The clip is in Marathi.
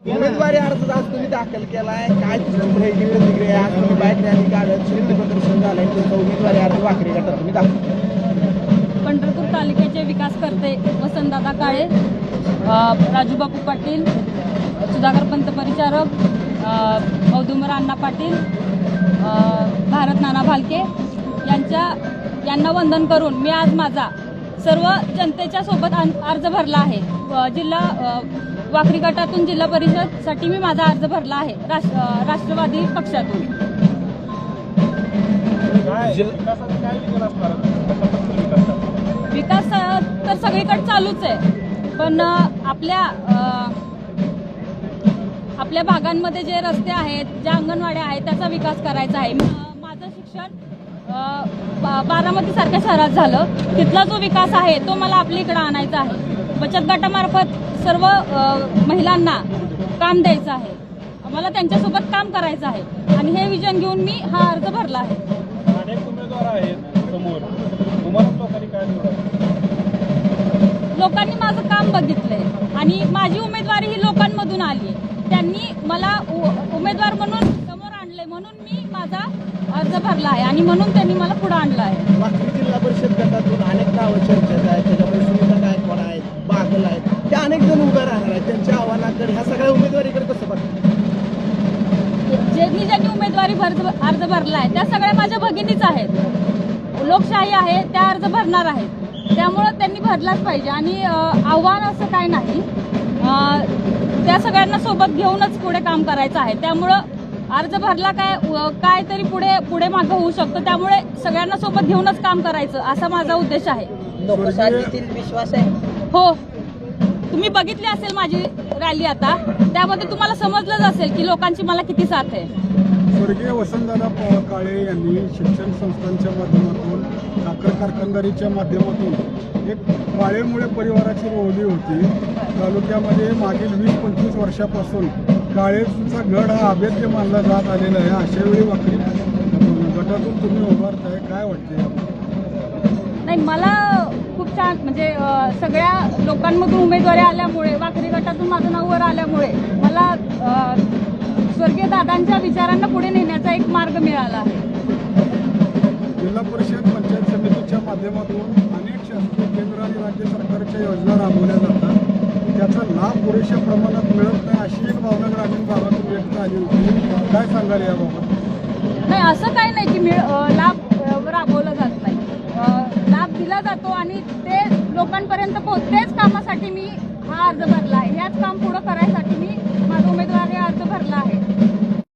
उमेदवारी अर्ज आज तुम्ही दाखल केलाय, काय तुमची प्रतिक्रिया? आज तुम्ही बाईक रॅली काढत शक्ती प्रदर्शन झालंय, तुमचा उमेदवारी अर्ज वाकरी गटात तुम्ही दाखल केला. पंढरपूर तालुक्याचे विकासकर्ते वसंतदादा काळे, राजूबापू पाटील, सुधाकर पंत परिचारक, औदुंबर अण्णा पाटील, भारत नाना भालके यांना वंदन करून मी आज माझा सर्व जनतेच्या सोबत अर्ज भरला आहे. जिल्हा वाकरी गटातून जिल्हा परिषदसाठी मी माझा अर्ज भरला आहे राष्ट्रवादी पक्षातून. विकास तर सगळीकडे चालूच आहे, पण आपल्या भागांमध्ये जे रस्ते आहेत, ज्या अंगणवाड्या आहेत, त्याचा विकास करायचा आहे. माझं शिक्षण बारामती सारख्या शहरात झालं, तिथला जो विकास आहे तो मला आपल्या इकडे आणायचा आहे. बचत गटामार्फत सर्व महिलांना काम द्यायचं आहे, मला त्यांच्यासोबत काम करायचं आहे आणि हे विजन घेऊन मी हा अर्ज भरला आहे. अनेक उमेदवार आहेत समोर, तुम्हाला लोकांनी काय निवडायचं? लोकांनी माझं काम बघितलंय आणि माझी उमेदवारी ही लोकांमधून आली. त्यांनी मला उमेदवार म्हणून समोर आणलंय, म्हणून मी माझा अर्ज भरला आहे आणि म्हणून त्यांनी मला पुढे आणलं आहे. वाकरी जिल्हा परिषद गटातून अनेक गावं चर्चेत आहेत, त्याच्यामध्ये सुनीता गायकवाड आहेत, बागल आहेत, त्या अनेक जण उभे राहणार आहेत. त्यांच्या आव्हानाकडे ह्या सगळ्या उमेदवारीकडे कसं बघतात? ज्यांनी उमेदवारी अर्ज भरला आहे त्या सगळ्या माझ्या भगिनीच आहेत. लोकशाही आहे, त्या अर्ज भरणार आहेत, त्यामुळं त्यांनी भरलाच पाहिजे आणि आव्हान असं काय नाही. त्या सगळ्यांना सोबत घेऊनच पुढे काम करायचं आहे. त्यामुळं अर्ज भरला काय तरी पुढे मागं होऊ शकतं, त्यामुळे सगळ्यांना सोबत घेऊनच काम करायचं असा माझा उद्देश आहे. लोकशाहीतील विश्वास आहे. हो, तुम्ही बघितली असेल माझी रॅली, आता त्यामध्ये तुम्हाला समजलंच असेल की लोकांची मला किती साथ आहे. स्वर्गीय वसंतदादा काळे यांनी शिक्षण संस्थांच्या माध्यमातून, साखर कारखानदारीच्या माध्यमातून एक काळेमुळे परिवाराची ओळख होती. तालुक्यामध्ये मागील 20-25 वर्षापासून काळेचा गड हा अभेद्य मानला जात आलेला आहे. अशा वेळी वाकरी गटातून तुम्ही उभारताय, काय वाटते? नाही, मला खूप छान, म्हणजे सगळ्या लोकांमधून उमेदवारी आल्यामुळे, वाकरी गटातून माझं नाव वर आल्यामुळे मला स्वर्गीय दादांच्या विचारांना पुढे नेण्याचा एक मार्ग मिळाला आहे. जिल्हा परिषद पंचायत समितीच्या माध्यमातून अनेक शासकीय केंद्र आणि राज्य सरकारच्या योजना राबवल्या जातात, त्याचा लाभ पुरेशा प्रमाणात मिळत नाही अशी एक भावना ग्रामीण भागातून व्यक्त झाली होती. काय सांगाल याबाबत? नाही, असं काही नाही की लाभ राबवला जात नाही. लाभ दिला जातो आणि ते लोकांपर्यंत पोहोचतेच कामासाठी मी हा अर्ज भरला आहे. याच काम पुढं करायसाठी मी